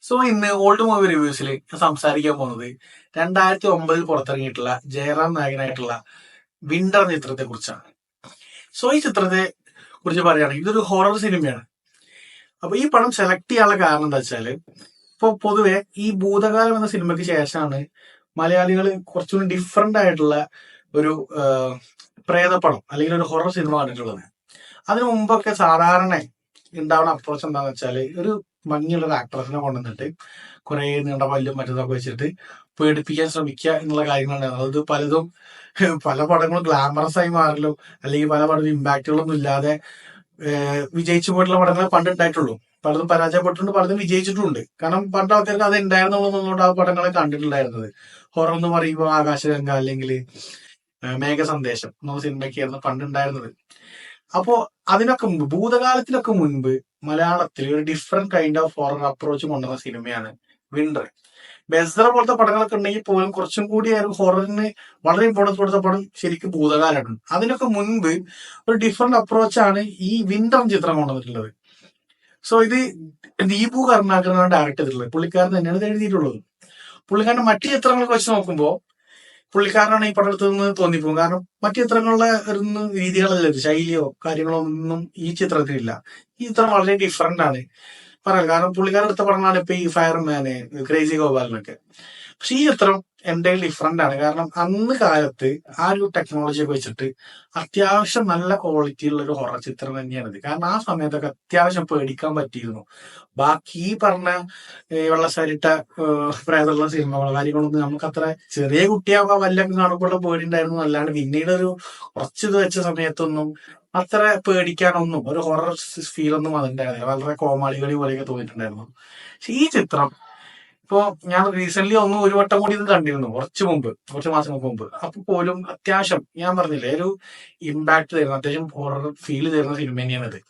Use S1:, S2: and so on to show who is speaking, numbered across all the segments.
S1: So ഇന്ന് old movie റിവ്യൂസിൽ സംസാരിക്കാൻ പോകുന്നത് 2009 പുറത്തിറങ്ങിയിട്ടുള്ള ജയറാം നായകനായിട്ടുള്ള വിന്റർ എന്ന ചിത്രത്തെ കുറിച്ചാണ്. സോ ഈ ചിത്രത്തെ കുറിച്ച് പറയുകയാണെങ്കിൽ ഇതൊരു ഹൊറർ സിനിമയാണ്. അപ്പൊ ഈ പടം സെലക്ട് ചെയ്യാനുള്ള കാരണം എന്താ വെച്ചാല്, ഇപ്പൊ പൊതുവെ ഈ ഭൂതകാലം എന്ന സിനിമയ്ക്ക് ശേഷമാണ് മലയാളികൾ കുറച്ചുകൂടി ഡിഫറെന്റ് ആയിട്ടുള്ള ഒരു പ്രേതപ്പടം അല്ലെങ്കിൽ ഒരു ഹൊറർ സിനിമ കണ്ടിട്ടുള്ളത്. അതിനു മുമ്പൊക്കെ സാധാരണ ഉണ്ടാവുന്ന അപ്രോച്ച് എന്താന്ന് വെച്ചാല്, ഒരു ഭംഗിയുള്ള ഒരു ആക്ട്രസിനെ കൊണ്ടുവന്നിട്ട് കുറെ നീണ്ട പല്ലും മറ്റൊക്കെ വെച്ചിട്ട് പേടിപ്പിക്കാൻ ശ്രമിക്കുക എന്നുള്ള കാര്യങ്ങളുണ്ടായിരുന്നു. അത് പലതും പല പടങ്ങളും ഗ്ലാമറസ് ആയി മാറലും അല്ലെങ്കിൽ പല പടവും ഇമ്പാക്റ്റുകളൊന്നും ഇല്ലാതെ വിജയിച്ചു പോയിട്ടുള്ള പടങ്ങളെ പണ്ടുണ്ടായിട്ടുള്ളൂ. പലതും പരാജയപ്പെട്ടിട്ടുണ്ട്, പലതും വിജയിച്ചിട്ടുണ്ട്. കാരണം പണ്ട് ആൾക്കാർക്ക് അത് ഉണ്ടായിരുന്നുള്ളതുകൊണ്ട് ആ പടങ്ങളെ കണ്ടിട്ടുണ്ടായിരുന്നത്. ഹൊറർ എന്ന് പറയുമ്പോൾ ആകാശഗംഗ അല്ലെങ്കിൽ മേഘസന്ദേശം എന്ന സിനിമയ്ക്കായിരുന്നു പണ്ടുണ്ടായിരുന്നത്. അപ്പോ അതിനൊക്കെ മുമ്പ്, ഭൂതകാലത്തിനൊക്കെ മുൻപ് മലയാളത്തിൽ ഒരു different kind of horror approach കൊണ്ടുവന്ന സിനിമയാണ് വിന്റർ. ബെസ്റ പോലത്തെ പടങ്ങളൊക്കെ ഉണ്ടെങ്കിൽ പോലും കുറച്ചും കൂടി ഒരു ഹൊററിന് വളരെ ഇമ്പോർട്ടൻസ് കൊടുത്ത പടം ശരിക്കും ഭൂതകാലമാണ്. അതിനൊക്കെ മുൻപ് ഒരു ഡിഫറെന്റ് അപ്രോച്ചാണ് ഈ വിന്റർ ചിത്രം കൊണ്ടുവന്നിട്ടുള്ളത്. സോ ഇത് ദീപു കരുണാകരനാണ് ഡയറക്ട് ചെയ്തിട്ടുള്ളത്. പുള്ളിക്കാരൻ തന്നെയാണ് ഇത് എഴുതിയിട്ടുള്ളത്. പുള്ളിക്കാരന്റെ മറ്റു ചിത്രങ്ങളൊക്കെ വെച്ച് നോക്കുമ്പോൾ പുള്ളിക്കാരനാണ് ഈ പടം എടുത്തതെന്ന് തോന്നിപ്പോകും. കാരണം മറ്റു ചിത്രങ്ങളിലെ ഒരു രീതികളല്ല, ശൈലിയോ കാര്യങ്ങളോ ഒന്നും ഈ ചിത്രത്തിലില്ല. ഈ ചിത്രം വളരെ ഡിഫറെന്റ് ആണ് പറയാം. കാരണം പുള്ളിക്കാരൻ എടുത്ത പടങ്ങളാണ് ഇപ്പൊ ഈ ഫയർമാന്, ക്രേസി ഗോപാലനൊക്കെ. പക്ഷെ ഈ ചിത്രം എന്തായാലും ഡിഫറെന്റ് ആണ്. കാരണം അന്ന് കാലത്ത് ആ ഒരു ടെക്നോളജി ഒക്കെ വെച്ചിട്ട് അത്യാവശ്യം നല്ല ക്വാളിറ്റി ഉള്ള ഒരു ഹൊറർ ചിത്രം തന്നെയാണിത്. കാരണം ആ സമയത്തൊക്കെ അത്യാവശ്യം പേടിക്കാൻ പറ്റിയിരുന്നു. ബാക്കി ഈ പറഞ്ഞ വെള്ളസാരിട്ട പ്രേതമുള്ള സിനിമകളോ കാര്യങ്ങളൊന്നും നമുക്ക് അത്ര, ചെറിയ കുട്ടിയാകുമ്പോ വല്ലൊക്കെ കാണുമ്പോൾ പേടി ഉണ്ടായിരുന്നു. അല്ലാണ്ട് പിന്നീട് ഒരു കുറച്ച് ഇത് വെച്ച സമയത്തൊന്നും അത്ര പേടിക്കാനൊന്നും ഒരു ഹൊറർ ഫീലൊന്നും അതുണ്ടായിരുന്നില്ല. വളരെ കോമാളികളി പോലെയൊക്കെ തോന്നിയിട്ടുണ്ടായിരുന്നു. പക്ഷെ ഈ ചിത്രം ഇപ്പോ ഞാൻ റീസെന്റ് ഒരു വട്ടം കൂടി ഇത് കണ്ടിരുന്നു, കുറച്ച് മാസങ്ങൾക്ക് മുമ്പ്. അപ്പൊ പോലും അത്യാവശ്യം ഞാൻ പറഞ്ഞില്ലേ ഒരു ഇമ്പാക്ട് തരുന്ന, അത്യാവശ്യം ഹൊറർ ഫീൽ തരുന്ന സിനിമ തന്നെയാണ് ഇത്.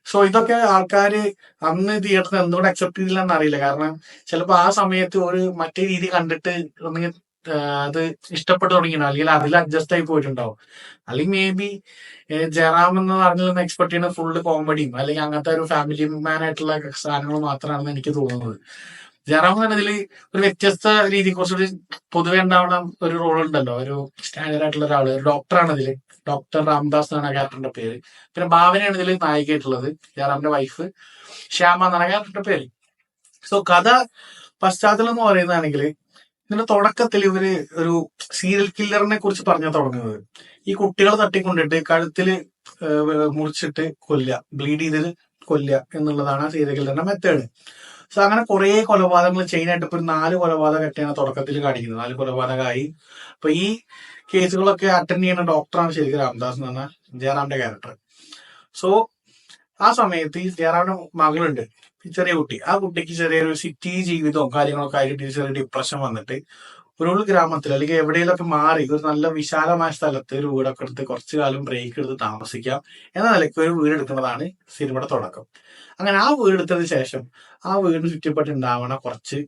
S1: സോ ഇതൊക്കെ ആൾക്കാര് അന്ന് തിയേറ്ററിൽ എന്തുകൊണ്ട് അക്സെപ്റ്റ് ചെയ്തില്ലെന്ന് അറിയില്ല. കാരണം ചിലപ്പോ ആ സമയത്ത് ഒരു മറ്റേ രീതി കണ്ടിട്ട് ഒന്നെങ്കിൽ അത് ഇഷ്ടപ്പെട്ടു തുടങ്ങിയിട്ടുണ്ടാവും, അല്ലെങ്കിൽ അതിൽ അഡ്ജസ്റ്റ് ആയി പോയിട്ടുണ്ടാവും. അല്ലെങ്കിൽ മേ ബി ജയറാം എന്ന് പറഞ്ഞിരുന്ന എക്സ്പെക്ട് ചെയ്യുന്ന ഫുള്ള് കോമഡിയും അല്ലെങ്കിൽ അങ്ങനത്തെ ഒരു ഫാമിലി മാൻ ആയിട്ടുള്ള സാധനങ്ങൾ മാത്രമാണെന്ന് എനിക്ക് തോന്നുന്നത്. ജയറാം തന്നെ ഇതിൽ ഒരു വ്യത്യസ്ത രീതി, കുറച്ചുകൂടി പൊതുവെ ഉണ്ടാവുന്ന ഒരു റോൾ ഉണ്ടല്ലോ, ഒരു സ്റ്റാൻഡേർഡ് ആയിട്ടുള്ള ഒരാള്, ഒരു ഡോക്ടറാണ് ഇതില്. ഡോക്ടർ രാംദാസ് എന്നാണ് ക്യാരക്ടറിന്റെ പേര്. പിന്നെ ഭാവനയാണ് ഇതിൽ നായികയായിട്ടുള്ളത്, ജയറാമിന്റെ വൈഫ് ശ്യാമ എന്നാണ് ക്യാരക്ടറിന്റെ പേര്. സോ കഥ പശ്ചാത്തലം എന്ന് പറയുന്നതാണെങ്കിൽ, ഇതിന്റെ തുടക്കത്തിൽ ഇവര് ഒരു സീരിയൽ കില്ലറിനെ കുറിച്ച് പറഞ്ഞാൽ തുടങ്ങുന്നത്. ഈ കുട്ടികളെ തട്ടിക്കൊണ്ടിട്ട് കഴുത്തില് മുറിച്ചിട്ട് കൊല്ലുക, ബ്ലീഡ് ചെയ്തിട്ട് കൊല്ലുക എന്നുള്ളതാണ് ആ സീരിയൽ കില്ലറിന്റെ മെത്തേഡ്. സോ അങ്ങനെ കുറെ കൊലപാതകങ്ങൾ ചെയിനായിട്ട് ഇപ്പൊ ഒരു 4 കൊലപാതകമായിട്ടാണ് തുടക്കത്തിൽ കാണിക്കുന്നത്. 4 കൊലപാതകമായി. അപ്പൊ ഈ കേസുകളൊക്കെ അറ്റൻഡ് ചെയ്യുന്ന ഡോക്ടറാണ് ശരിക്കും രാംദാസ് എന്ന് പറഞ്ഞ ജയറാമിന്റെ ക്യാരക്ടർ. സോ ആ സമയത്ത് ഈ ജയറാമിന്റെ മകളുണ്ട്, ചെറിയ കുട്ടി. ആ കുട്ടിക്ക് ചെറിയൊരു സിറ്റി ജീവിതവും കാര്യങ്ങളൊക്കെ ആയിട്ട് ചെറിയ ഡിപ്രഷൻ വന്നിട്ട് ഒരു ഗ്രാമത്തിൽ അല്ലെങ്കിൽ എവിടെയെങ്കിലൊക്കെ മാറി ഒരു നല്ല വിശാലമായ സ്ഥലത്ത് ഒരു വീടൊക്കെ എടുത്ത് കുറച്ചു കാലം ബ്രേക്ക് എടുത്ത് താമസിക്കാം എന്ന നിലയ്ക്ക് ഒരു വീട് എടുക്കുന്നതാണ് സിനിമയുടെ തുടക്കം. അങ്ങനെ ആ വീട് എടുത്തതിന് ശേഷം ആ വീടിന് ചുറ്റപ്പെട്ടുണ്ടാവണ കുറച്ച്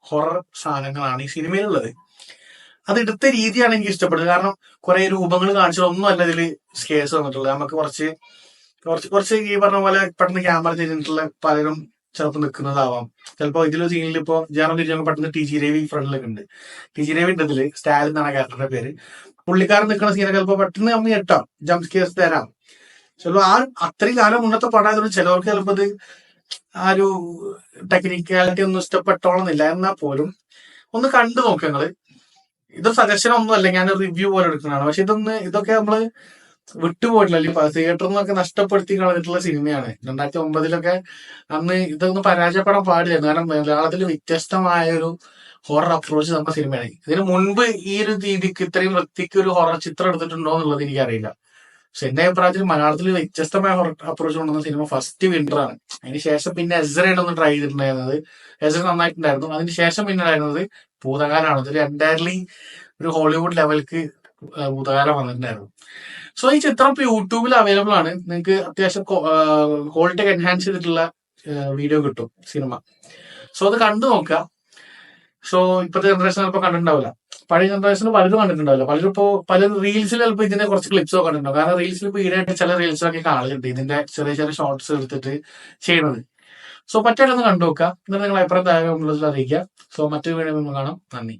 S1: ഹൊറർ സാധനങ്ങളാണ് ഈ സിനിമയിലുള്ളത്. അത് എടുത്ത രീതിയാണ് എനിക്ക് ഇഷ്ടപ്പെട്ടത്. കാരണം കുറെ രൂപങ്ങൾ കാണിച്ചതൊന്നും അല്ല ഇതിൽ സ്കേഴ്സ് വന്നിട്ടുള്ളത്. നമുക്ക് കുറച്ച് കുറച്ച് കുറച്ച് ഈ പറഞ്ഞ പോലെ പെട്ടെന്ന് ക്യാമറ ചെയ്തിട്ടുള്ള പലരും ചിലപ്പോൾ നിൽക്കുന്നതാവാം. ചിലപ്പോൾ ഇതിലൊരു സീനിൽ ഇപ്പോൾ ജയറാം തിരിച്ചു പെട്ടെന്ന് ടി ജി രവി ഫ്രണ്ടിലൊക്കെ ഉണ്ട്. ടി ജി രവി ഉണ്ട് ഇതില്, സ്റ്റാലിൻ എന്നാണ് ക്യാരക്ടറുടെ പേര്. പുള്ളിക്കാരൻ നിൽക്കുന്ന സീനൊക്കെ ചിലപ്പോൾ പെട്ടെന്ന് നമ്മൾ ഞെട്ടാം, ജംപ് സ്കേഴ്സ് തരാം. ചിലപ്പോൾ ആ അത്രയും കാലം മുന്നത്തെ പടമായതുകൊണ്ട് ചിലവർക്ക് ചിലപ്പോൾ ഇത് ആ ഒരു ടെക്നിക്കാലിറ്റി ഒന്നും ഇഷ്ടപ്പെട്ടോളന്നില്ല. എന്നാൽ പോലും ഒന്ന് കണ്ടു നോക്കുക നിങ്ങള്. ഇതൊരു സജഷനൊന്നും അല്ല, ഞാൻ റിവ്യൂ പോലെ എടുക്കുന്നതാണ്. പക്ഷെ ഇതൊക്കെ നമ്മള് വിട്ടുപോയിട്ടില്ല, അല്ലെങ്കിൽ തിയേറ്ററിൽ നിന്നൊക്കെ നഷ്ടപ്പെടുത്തി കളഞ്ഞിട്ടുള്ള സിനിമയാണ്. 2009 അന്ന് ഇതൊന്നും പരാജയപ്പെടാൻ പാടില്ലായിരുന്നു. കാരണം മലയാളത്തിൽ വ്യത്യസ്തമായ ഒരു ഹൊറർ അപ്രോച്ച് തന്ന സിനിമയാണ്. ഇതിനു മുൻപ് ഈ ഒരു രീതിക്ക് ഇത്രയും വൃത്തിക്ക് ഒരു ഹൊറർ ചിത്രം എടുത്തിട്ടുണ്ടോ എന്നുള്ളത് എനിക്കറിയില്ല. പക്ഷെ എന്റെ അഭിപ്രായത്തിൽ മലയാളത്തിൽ വ്യത്യസ്തമായ ഹൊറർ അപ്രോച്ച് കൊണ്ടുവന്ന സിനിമ ഫസ്റ്റ് വിന്റർ ആണ്. അതിനുശേഷം പിന്നെ എസ്രയാണ് ഒന്ന് ട്രൈ ചെയ്തിട്ടുണ്ടായിരുന്നത്. എസ്ര നന്നായിട്ടുണ്ടായിരുന്നു. അതിനുശേഷം പിന്നെ ഉണ്ടായിരുന്നത് ഭൂതകാലമാണ്. ഇതൊരു എൻറ്റയർലി ഒരു ഹോളിവുഡ് ലെവൽക്ക് ഭൂതകാലം വന്നിട്ടുണ്ടായിരുന്നു. സോ ഈ ചിത്രം ഇപ്പൊ യൂട്യൂബിൽ അവൈലബിൾ ആണ്. നിങ്ങൾക്ക് അത്യാവശ്യം ക്വാളിറ്റി ഒക്കെ എൻഹാൻസ് ചെയ്തിട്ടുള്ള വീഡിയോ കിട്ടും സിനിമ. സോ അത് കണ്ടു നോക്കുക. സോ ഇപ്പോഴത്തെ ജനറേഷൻ ചിലപ്പോൾ കണ്ടിട്ടുണ്ടാവില്ല, പഴയ ജനറേഷന് പലരും കണ്ടിട്ടുണ്ടാവില്ല. പലരും ഇപ്പോൾ പല റീൽസിൽ ചിലപ്പോൾ ഇതിന്റെ കുറച്ച് ക്ലിപ്സോ കണ്ടിട്ടുണ്ടാവും. കാരണം റീൽസിൽ ഇപ്പോൾ ഈടായിട്ട് ചില റീൽസൊക്കെ കാണലുണ്ട് ഇതിന്റെ ചെറിയ ചെറിയ ഷോർട്സ് എടുത്തിട്ട് ചെയ്യുന്നത്. സോ പറ്റുമെന്ന് കണ്ടു നോക്കുക. എന്നിട്ട് നിങ്ങൾ അഭിപ്രായം താഴെ അറിയിക്കുക. സോ മറ്റൊരു വീഡിയോ കാണാം. നന്ദി.